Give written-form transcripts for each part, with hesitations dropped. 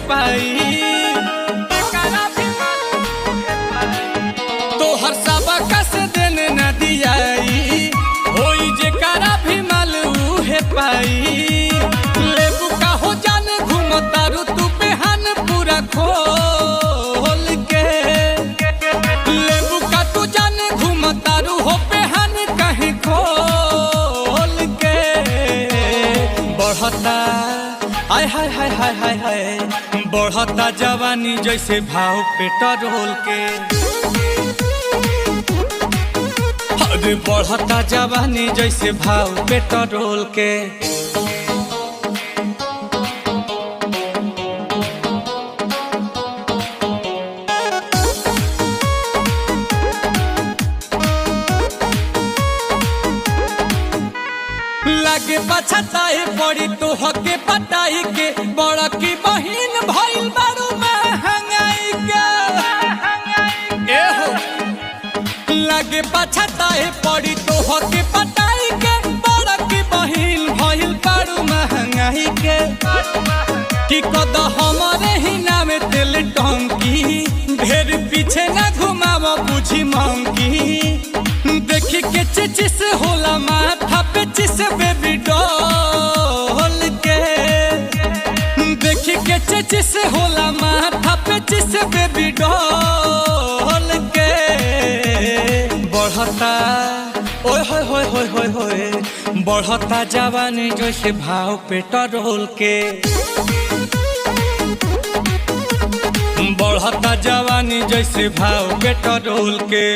पाई। तो हर सबका से देने न दियाई, होई जेकरा भी माल उहे पाई। लेबू का हो जाने घूमतारू तू पेहन पूरा खोल के। लेबू का तू जाने घूमतारू हो पेहन कहीं खोल के। बढ़ता हाय हाय हाय हाय हाय हाय, बढ़ता जवानी जैसे भाव पेट्रोल के। अरे बढ़ता जवानी जैसे भाव पेट्रोल के। लागे पछताए पड़ी तो हके पटाई के, बड़ा की बहिन भइल बारू महंगाई के। ए हो लागे पछताए पड़ी तो हके पटाई के, बड़ा की बहिन भइल बारू महंगाई के। कि कद हमारे ही नाम तेल टंकी, ढेर पीछे न घुमाव बुझी मंकी। देखी के चिचिस होला माथा पे चिस बेबी डॉल के। देखी के चिचिस होला माथा पे चिस बेबी डॉल के। बढ़ता ओए होए होए होए होए होए, बढ़ता जवानी जैसे भाव पेट्रोल के। बढ़ता जवानी जैसे भाव पेट्रोल के।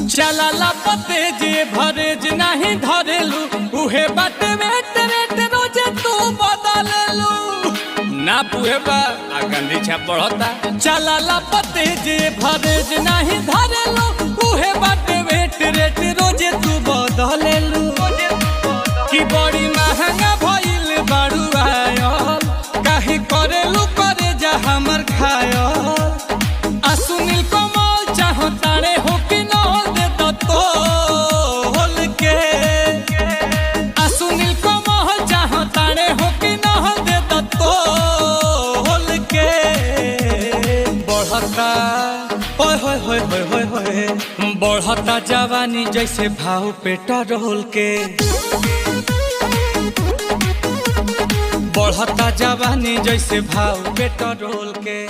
चला पते जे भरेज नहीं धरेलू, उहे बाटे वेट वेट रोजे तू बदलेलू। ना पुहे बा आगंदी छा बढ़ता। चला पते जे भरेज नहीं धरेलू, उहे बाटे वेट रेट रोजे तू बदलेलू। कि बड़ी महंगा भइल बारू आयल, काहे करेलू करे जा हमर खायल। आ सुनील कमल चाहो तारे हो कि न तोल के। सुनील कमल चाहो तारे हो कि न दे तोल के। बढ़ता ओए होए होए होए होए होए, बढ़ता जवानी जैसे भाव पेट्रोल के। बढ़ता जवानी जैसे भाव पेट्रोल के।